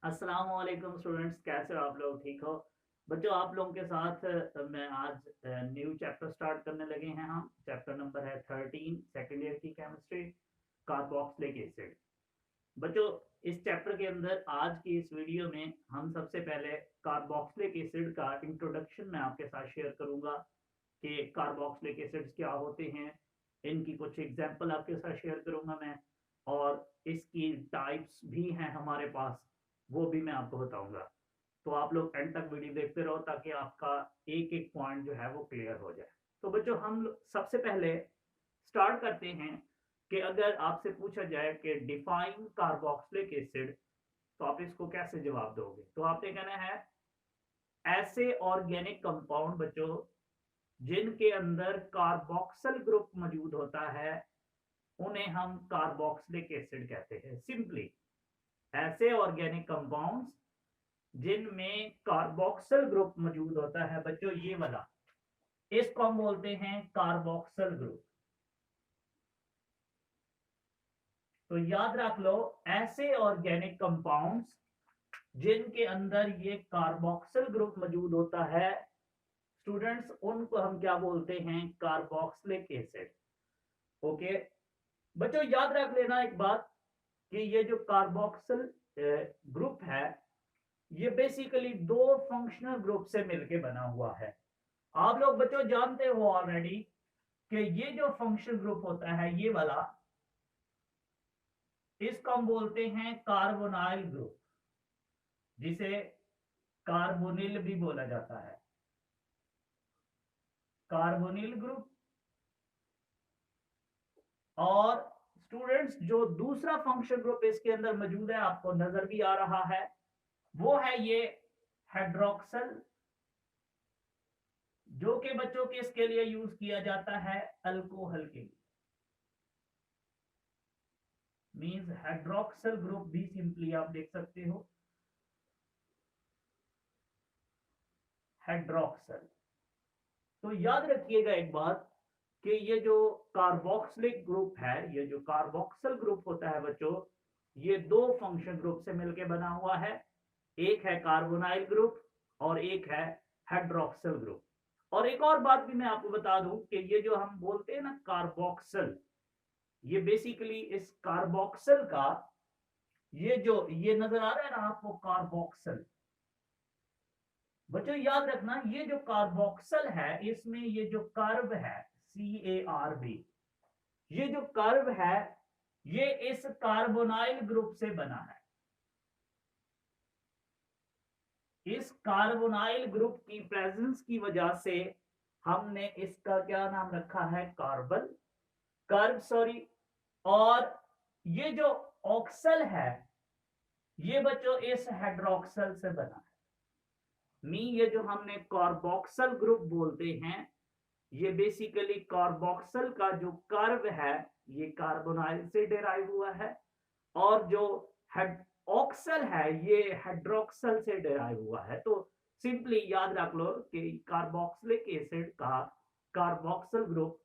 अस्सलाम वालेकुम स्टूडेंट्स, कैसे हो आप लोग? ठीक हो बच्चों? आप लोगों के साथ मैं आज न्यू चैप्टर स्टार्ट करने लगे हैं। हम चैप्टर नंबर है 13 सेकेंड ईयर की केमिस्ट्री, कार्बोक्सिलिक एसिड। बच्चों, इस चैप्टर के अंदर आज की इस वीडियो में हम सबसे पहले कार्बोक्सिलिक एसिड का इंट्रोडक्शन मैं आपके साथ शेयर करूंगा कि कार्बोक्सिलिक एसिड्स क्या होते हैं। इनकी कुछ एग्जांपल आपके साथ शेयर करूंगा मैं, और इसकी टाइप्स भी हैं हमारे पास, वो भी मैं आपको बताऊंगा। तो आप लोग एंड तक वीडियो देखते रहो ताकि आपका एक एक पॉइंट जो है वो क्लियर हो जाए। तो बच्चों, हम सबसे पहले स्टार्ट करते हैं कि अगर आपसे पूछा जाए कि डिफाइन कार्बोक्सिलिक एसिड, तो आप इसको कैसे जवाब दोगे? तो आपने कहना है ऐसे ऑर्गेनिक कंपाउंड बच्चों जिनके अंदर कार्बोक्सिल ग्रुप मौजूद होता है, उन्हें हम कार्बोक्सिलिक एसिड कहते हैं। सिंपली, ऐसे ऑर्गेनिक कंपाउंड्स जिनमें कार्बोक्सिल ग्रुप मौजूद होता है बच्चों, ये वाला, इसको हम बोलते हैं कार्बोक्सिल ग्रुप। तो याद रख लो, ऐसे ऑर्गेनिक कंपाउंड्स जिनके अंदर ये कार्बोक्सिल ग्रुप मौजूद होता है स्टूडेंट्स, उनको हम क्या बोलते हैं? Carboxylic acid. ओके बच्चों, याद रख लेना एक बात कि ये जो कार्बोक्सिल ग्रुप है, ये बेसिकली दो फंक्शनल ग्रुप से मिलके बना हुआ है। आप लोग बच्चों जानते हो ऑलरेडी कि ये जो फंक्शनल ग्रुप होता है, ये वाला, इसको हम बोलते हैं कार्बोनाइल ग्रुप, जिसे कार्बोनिल भी बोला जाता है। Carbonyl group. और स्टूडेंट्स, जो दूसरा फंक्शनल ग्रुप इसके अंदर मौजूद है, आपको नजर भी आ रहा है, वो है ये हाइड्रोक्सल, जो कि बच्चों के इसके लिए यूज किया जाता है अल्कोहल के लिए। मींस हाइड्रोक्सल ग्रुप भी सिंपली आप देख सकते हो हाइड्रोक्सल। तो याद रखिएगा एक बात कि ये जो कार्बोक्सिलिक ग्रुप है, ये जो कार्बोक्सिल ग्रुप होता है बच्चों, ये दो फंक्शन ग्रुप से मिलकर बना हुआ है। एक है कार्बोनाइल ग्रुप और एक है हाइड्रोक्सिल ग्रुप। और एक और बात भी मैं आपको बता दूं कि ये जो हम बोलते हैं ना कार्बोक्सिल, ये बेसिकली इस कार्बोक्सिल का, ये नजर आ रहा है ना आपको कार्बोक्सिल, बच्चों याद रखना ये जो कार्बोक्सिल है, इसमें ये जो कर्व है CARB, ये जो कर्व है, ये इस कार्बोनाइल ग्रुप से बना है। इस कार्बोनाइल ग्रुप की प्रेजेंस की वजह से हमने इसका क्या नाम रखा है? Carbon curve, sorry. और ये जो ऑक्सल है, ये बच्चों इस हाइड्रोक्सल से बना है। ये जो हमने कार्बोक्सल ग्रुप बोलते हैं, ये बेसिकली कार्बोक्सल का जो कर्व है, ये कार्बोनाइल से डिराइव हुआ है। और जो ऑक्सल है, ये हाइड्रोक्सल से डिराइव हुआ है। तो सिंपली याद रख लो कि कार्बोक्सिलिक एसिड का कार्बोक्सल ग्रुप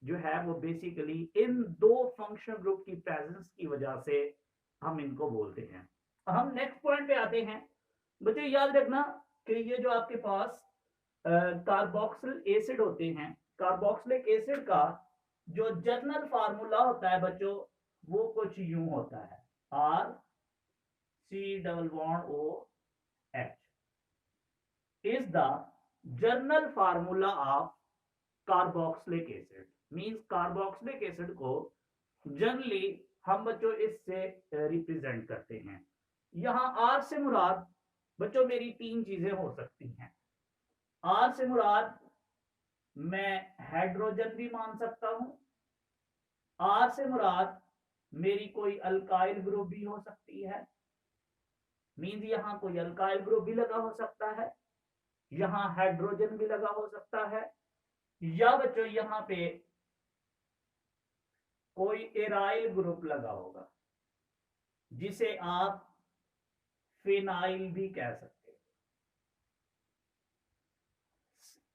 जो है वो बेसिकली इन दो फंक्शनल ग्रुप की प्रेजेंस की वजह से हम इनको बोलते हैं। हम नेक्स्ट पॉइंट पे आते हैं। बच्चों याद रखना कि ये जो आपके पास कार्बोक्सिल एसिड होते हैं, कार्बोक्सिलिक एसिड का जो जर्नल फार्मूला होता है बच्चों, वो कुछ यूं होता है, RC⋅OH is the journal formula of carboxylic acid. Means carboxylic acid को जनरली हम बच्चों इससे रिप्रेजेंट करते हैं। यहां आर से मुराद बच्चों मेरी तीन चीजें हो सकती हैं। आर से मुराद मैं हाइड्रोजन भी मान सकता हूं। आर से मुराद मेरी कोई अल्काइल ग्रुप भी हो सकती है। मींस यहां कोई अल्काइल ग्रुप भी लगा हो सकता है, यहां हाइड्रोजन भी लगा हो सकता है, या बच्चों यहां पे कोई एराइल ग्रुप लगा होगा, जिसे आप फिनाइल भी कह सकते हो।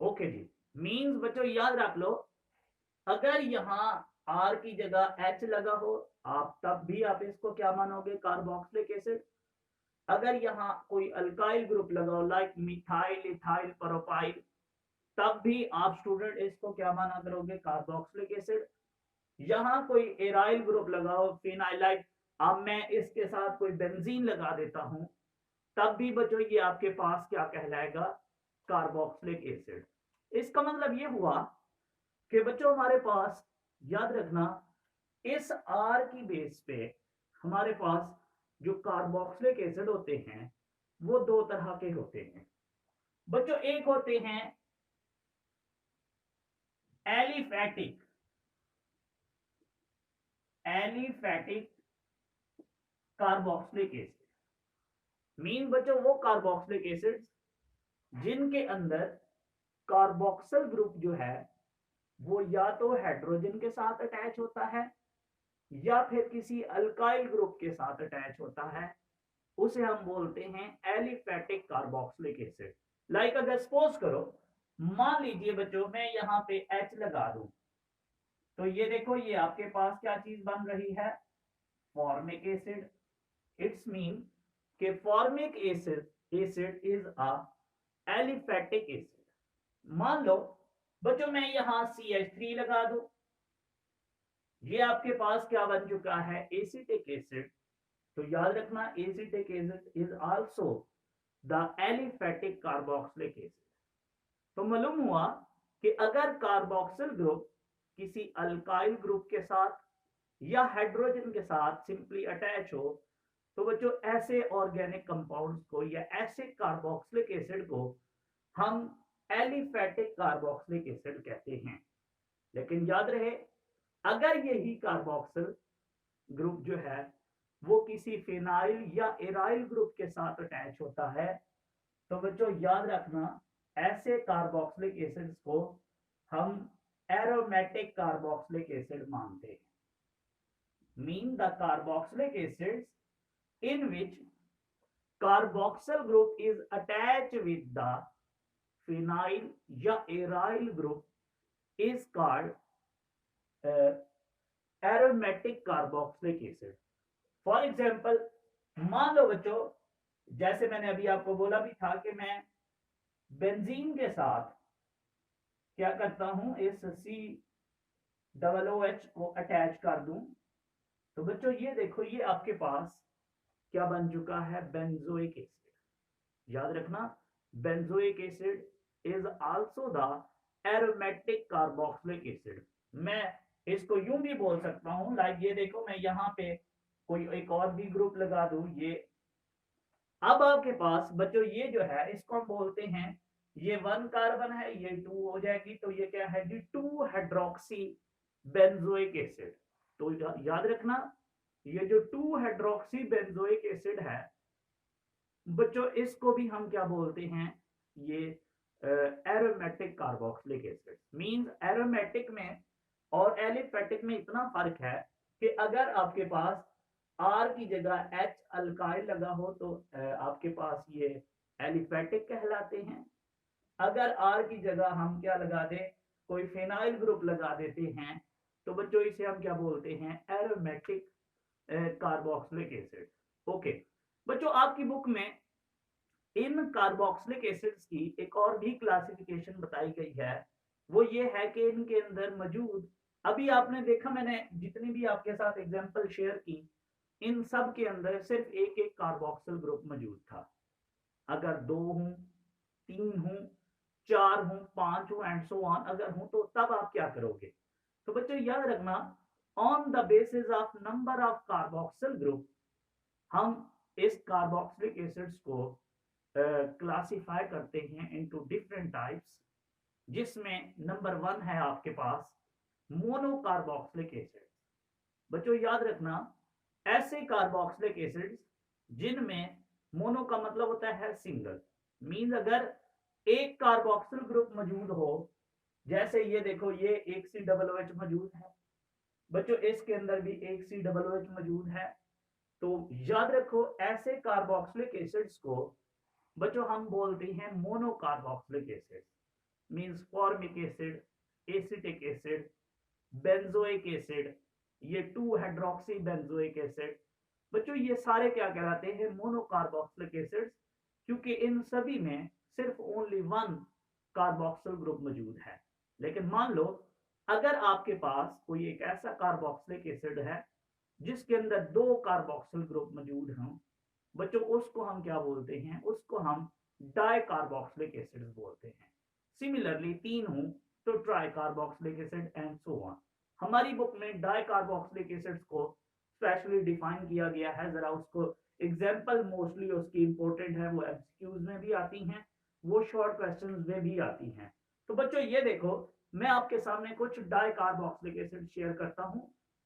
ओके जी। मींस बच्चों याद रख लो, अगर यहां आर की जगह एच लगा हो, आप तब भी आप इसको क्या मानोगे? Carboxylic acid. अगर यहाँ कोई अल्काइल ग्रुप लगाओ लाइक मिथाइल इथाइल प्रोपाइल, तब भी आप स्टूडेंट इसको क्या माना करोगे, कार्बोक्सिलिक एसिड। यहाँ कोई एराइल ग्रुप लगाओ फिनाइलाइट, अब मैं इसके साथ कोई बेंजीन लगा देता हूं, तब भी बच्चों ये आपके पास क्या कहलाएगा, कार्बोक्सिलिक एसिड। इसका मतलब ये हुआ कि बच्चों हमारे पास, याद रखना, इस आर की बेस पे हमारे पास जो कार्बोक्सिलिक एसिड होते हैं वो दो तरह के होते हैं बच्चों। एक होते हैं aliphatic, aliphatic carboxylic acid. Mean बच्चों वो कार्बोक्सिलिक एसिड जिनके अंदर कार्बोक्सिल ग्रुप जो है वो या तो हाइड्रोजन के साथ अटैच होता है या फिर किसी अल्काइल ग्रुप के साथ अटैच होता है, उसे हम बोलते हैं एलिफैटिक कार्बोक्सिलिक एसिड। लाइक अगर सपोज करो, मान लीजिए बच्चों मैं यहाँ पे H लगा दूं, तो ये देखो ये आपके पास क्या चीज बन रही है, फॉर्मिक एसिड। इट्स मीन कि formic acid is a aliphatic acid. मान लो बच्चों मैं यहाँ CH3 लगा दूं, ये आपके पास क्या बन चुका है, एसिटिक एसिड। तो याद रखना acetic acid is also the aliphatic carboxylic acid. तो मालूम हुआ कि अगर कार्बोक्सिल ग्रुप किसी अल्काइल ग्रुप के साथ या हाइड्रोजन के साथ सिंपली अटैच हो, तो बच्चों ऐसे ऑर्गेनिक कंपाउंड्स को या ऐसे कार्बोक्सिलिक एसिड को हम एलिफैटिक कार्बोक्सिलिक एसिड कहते हैं। लेकिन याद रहे, अगर यही कार्बोक्सिल ग्रुप जो है वो किसी फिनाइल या एराइल ग्रुप के साथ अटैच होता है, तो बच्चों याद रखना ऐसे कार्बोक्सिलिक एसिड्स को हम एरोमेटिक कार्बोक्सिलिक एसिड मानते हैं। Mean the carboxylic acids in which carboxyl group is attached with the phenyl या aryl group is called aromatic carboxylic acid. For example, मान लो बच्चों जैसे मैंने अभी आपको बोला भी था कि मैं बेंजीन के साथ क्या करता हूं, इस COOH को अटैच कर दूं, तो बच्चों ये देखो ये आपके पास क्या बन चुका है, बेंजोइक एसिड। याद रखना benzoic acid is also the aromatic carboxylic acid. मैं इसको यूं भी बोल सकता हूं, लाइक ये देखो मैं यहाँ पे कोई एक और भी ग्रुप लगा दूं, ये अब आपके पास बच्चों ये जो है इसको हम बोलते हैं, ये 1 कार्बन है, ये 2 हो जाएगी, तो ये क्या है जी, 2 हाइड्रोक्सी बेंजोइक एसिड। तो याद रखना ये जो 2 हाइड्रोक्सी बेंजोइक एसिड है बच्चों, इसको भी हम क्या बोलते हैं, ये aromatic carboxylic acid. Means aromatic में और एलिफैटिक में इतना फर्क है कि अगर आपके पास R की जगह H अल्काइल लगा हो तो आपके पास ये एलिफैटिक कहलाते हैं। अगर R की जगह हम क्या लगा दें, कोई फिनाइल ग्रुप लगा देते हैं, तो बच्चों इसे हम क्या बोलते हैं, एरोमेटिक कार्बोक्सिलिक एसिड। ओके बच्चों, आपकी बुक में इन कार्बोक्सिलिक एसिड्स की एक और भी क्लासिफिकेशन बताई गई है, वो ये है कि इनके अंदर मौजूद, अभी आपने देखा मैंने जितनी भी आपके साथ एग्जांपल शेयर की, इन सब के अंदर सिर्फ एक एक कार्बोक्सिल ग्रुप मौजूद था। अगर 2 हूं, 3 हूं, 4 हूं, 5 हूं एंड सो ऑन अगर हूं, तो तब आप क्या करोगे। तो बच्चों याद रखना, on the basis of number of carboxyl group हम इस कार्बोक्सिलिक एसिड्स को क्लासिफाई करते हैं इनटू डिफरेंट टाइप्स, जिसमें नंबर 1 है आपके पास मोनोकार्बोक्सिलिक एसिड। बच्चों याद रखना ऐसे कार्बोक्सिलिक एसिड्स जिनमें मोनो का मतलब होता है सिंगल, मींस अगर एक कार्बोक्सिल ग्रुप मौजूद हो, जैसे ये देखो ये एक COOH मौजूद है बच्चों, इसके अंदर भी एक COOH मौजूद है, तो याद रखो ऐसे कार्बोक्सिलिक एसिड्स को बच्चों हम बोलते हैं monocarboxylic acid. Means formic acid, acetic acid, benzoic acid, ये 2 हाइड्रोक्सी बेंजोइक एसिड, बच्चों ये सारे क्या कहलाते हैं, मोनोकार्बोक्सिलिक एसिड्स, क्योंकि इन सभी में सिर्फ ओनली वन कार्बोक्सिल ग्रुप मौजूद है। लेकिन मान लो अगर आपके पास कोई एक ऐसा कार्बोक्सिलिक एसिड है जिसके अंदर दो कार्बोक्सिल ग्रुप मौजूद हों, बच्चों उसको हम क्या बोलते हैं, उसको हम डाई कार्बोक्सिलिक एसिड्स बोलते हैं। सिमिलरली तीन हो तो try carboxylic acid and so on. हमारी बुक में डाई कार्बोक्सिलिक एसिड्स को स्पेशली डिफाइन किया गया है, जरा उसको एग्जाम्पल मोस्टली उसकी इंपॉर्टेंट है, वो एमसीक्यूज में भी आती हैं, वो शॉर्ट क्वेश्चंस में भी आती हैं। तो बच्चों ये देखो, मैं आपके सामने कुछ डाई कार्बोक्सिलिक एसिड शेयर करता हूं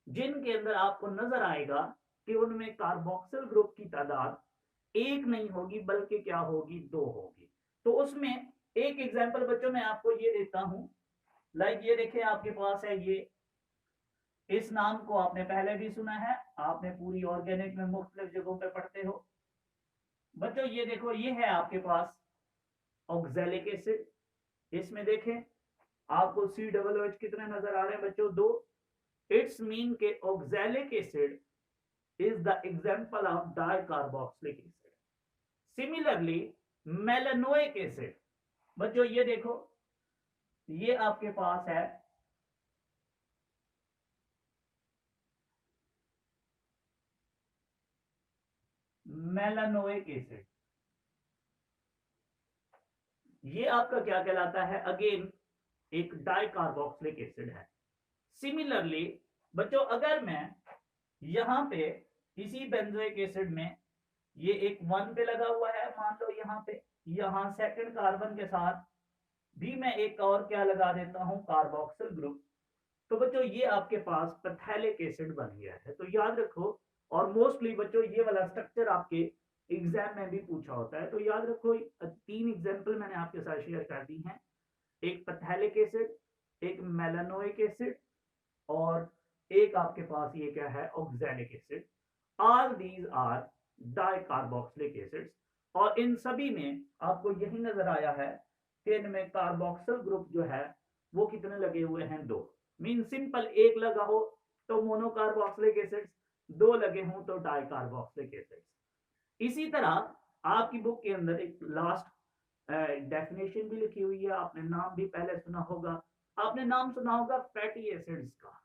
जिनके अंदर आपको नजर आएगा कि उनमें कार्बोक्सिल ग्रुप की तादाद एक नहीं होगी बल्कि क्या होगी, दो होगी। तो उसमें एक एग्जांपल बच्चों मैं आपको ये देता हूं, लाइक ये देखें आपके पास है ये, इस नाम को आपने पहले भी सुना है, आपने पूरी ऑर्गेनिक में मुख्तलिफ जगहों पे पढ़ते हो। बच्चों ये देखो, ये है आपके पास ऑक्सैलिक एसिड, इसमें देखें आपको COOH कितने नजर आ रहे हैं बच्चों, दो। इट्स मीन के oxalic acid is the example of dicarboxylic acid. Similarly, melanoic acid, बच्चों ये देखो, ये आपके पास है मेलानोइक एसिड, ये आपका क्या कहलाता है, अगेन एक डाइकार्बोक्सिलिक एसिड है। सिमिलरली बच्चों अगर मैं यहां पे इसी बेंजोइक एसिड में, ये एक 1 पे लगा हुआ है मान लो, यहाँ पे यहाँ सेकंड कार्बन के साथ भी मैं एक और क्या लगा देता हूं, कार्बोक्सिल ग्रुप, तो बच्चों ये आपके पास पैथेलिक एसिड बन गया है। तो याद रखो, और मोस्टली बच्चों ये वाला स्ट्रक्चर आपके एग्जाम में भी पूछा होता है, तो याद रखो तीन एग्जांपल मैंने आपके साथ शेयर कर दी हैं, एक पैथेलिक एसिड, एक मेलानोइक एसिड, और एक आपके पास ये क्या है, oxalic acid. All these are dicarboxylic acids, और इन सभी में आपको यही नजर आया है कि इनमें कार्बोक्सिल ग्रुप जो है वो कितने लगे हुए हैं, दो। मीन सिंपल, एक लगा हो तो मोनोकार्बोक्सिलिक एसिड्स, दो लगे हों तो डाइकार्बोक्सिलिक एसिड्स। इसी तरह आपकी बुक के अंदर एक लास्ट डेफिनेशन भी लिखी हुई है, आपने नाम भी पहले सुना होगा, आपने नाम सुना होगा फैटी एसिड्स का।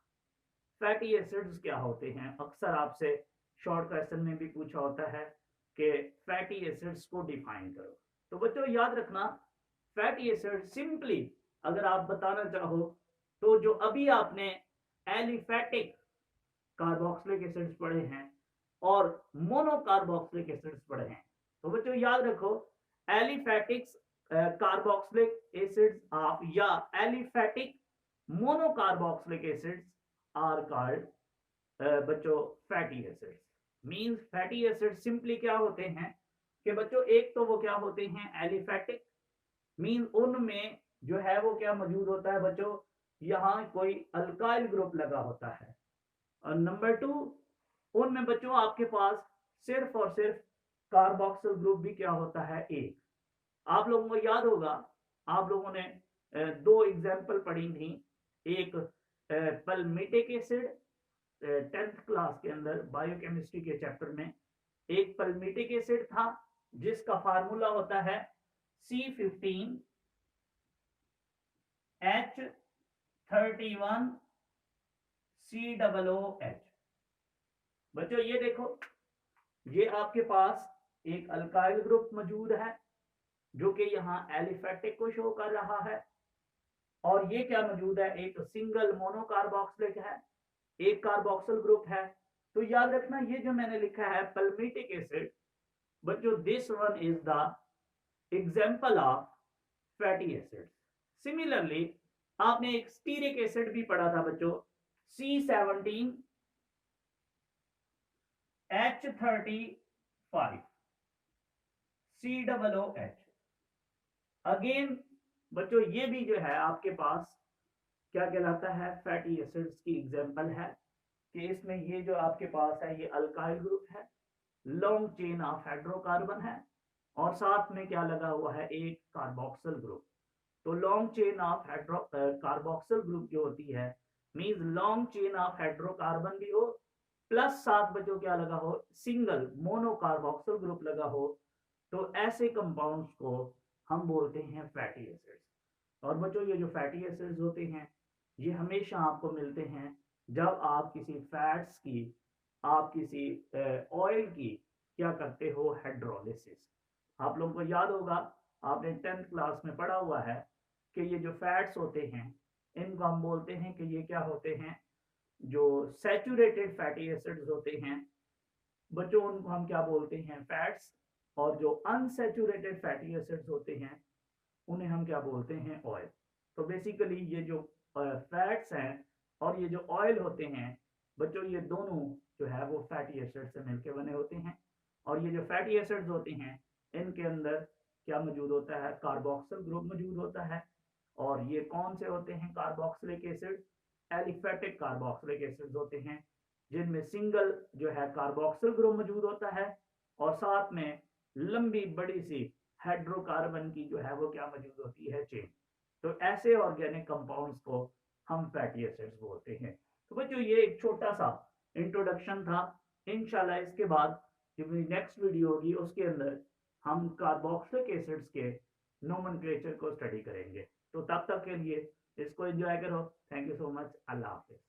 फैटी एसिड्स क्या होते हैं, अक्सर आपसे शॉर्ट क्वेश्चन में भी पूछा होता है कि फैटी एसिड्स को डिफाइन करो। तो बच्चों याद रखना, फैटी एसिड सिंपली अगर आप बताना चाहो तो जो अभी आपने एलिफैटिक कार्बोक्सिलिक एसिड्स पढ़े हैं और मोनोकार्बोक्सिलिक एसिड्स पढ़े हैं, तो बच्चों याद रखो एलिफैटिक कार्बोक्सिलिक एसिड्स ऑफ या aliphatic monocarboxylic acids are called बच्चों fatty acids. Means fatty acid simply क्या होते हैं कि बच्चों एक तो वो क्या होते हैं एलिफैटिक, मीन उनमें जो है वो क्या मौजूद होता है बच्चों, यहाँ कोई अल्काइल ग्रुप लगा होता है, और नंबर 2 उनमें बच्चों आपके पास सिर्फ और सिर्फ कार्बोक्सिल ग्रुप भी क्या होता है, एक। आप लोगों को याद होगा, आप लोगों ने दो एग्जाम्पल पढ़ी थी, एक पल्मिटिक एसिड 10th क्लास के अंदर बायोकेमिस्ट्री के चैप्टर में, एक पल्मिटिक एसिड था जिसका फार्मूला होता है C15H31COOH। बच्चों ये देखो, ये आपके पास एक अल्काइल ग्रुप मौजूद है जो कि यहाँ एलिफैटिक को शो कर रहा है, और ये क्या मौजूद है, एक सिंगल मोनोकार्बोक्सिलिक है, एक कार्बोक्सिल ग्रुप है। तो याद रखना ये जो मैंने लिखा है पल्मिटिक एसिड, बच्चों this one is the example of fatty acid. Similarly आपने एक स्टीरिक एसिड भी पढ़ा था बच्चों, C17H35COOH। अगेन बच्चों ये भी जो है आपके पास क्या कहलाता है, फैटी एसिड्स की एग्जांपल है, कि इसमें ये जो आपके पास है ये अल्काइल ग्रुप है, लॉन्ग चेन ऑफ हाइड्रोकार्बन है, और साथ में क्या लगा हुआ है, एक कार्बोक्सिल ग्रुप। तो long chain of carboxyl group जो होती है means long chain of hydrocarbon भी हो प्लस साथ बच्चों क्या लगा हो, सिंगल मोनोकार्बोक्सिल ग्रुप लगा हो, तो ऐसे कंपाउंड्स को हम बोलते हैं फैटी एसिड्स। और बच्चों ये जो फैटी एसिड्स होते हैं ये हमेशा आपको मिलते हैं जब आप किसी फैट्स की, आप किसी ऑयल की क्या करते हो, हाइड्रोलिसिस। आप लोगों को याद होगा, आपने 10th क्लास में पढ़ा हुआ है कि ये जो फैट्स होते हैं इनको हम बोलते हैं कि ये क्या होते हैं, जो सैचुरेटेड फैटी एसिड्स होते हैं बच्चों उनको हम क्या बोलते हैं, फैट्स। और जो अनसैचुरेटेड फैटी एसिड्स होते हैं उन्हें हम क्या बोलते हैं, ऑयल। तो बेसिकली ये जो फैट्स हैं और ये जो ऑयल होते हैं बच्चों, ये दोनों जो है वो फैटी एसिड से मिलकर बने होते हैं। और ये जो फैटी एसिड्स होते हैं इनके अंदर क्या मौजूद होता है, कार्बोक्सिल ग्रुप मौजूद होता है। और ये कौन से होते हैं carboxylic acid, aliphatic carboxylic acids होते हैं, जिनमें सिंगल जो है कार्बोक्सिल ग्रुप मौजूद होता है और साथ में लंबी बड़ी सी हाइड्रोकार्बन की जो है वो क्या मौजूद होती है, चेन। तो ऐसे ऑर्गेनिक कंपाउंड्स को हम फैटी एसिड्स बोलते हैं। तो बच्चों ये एक छोटा सा इंट्रोडक्शन था। इंशाल्लाह इसके बाद जो मेरी नेक्स्ट वीडियो होगी उसके अंदर हम कार्बोक्सिलिक एसिड्स के नोमेनक्लेचर को स्टडी करेंगे। तो तब तक के लिए इसको एंजॉय करो। Thank you so much. Allah Hafiz.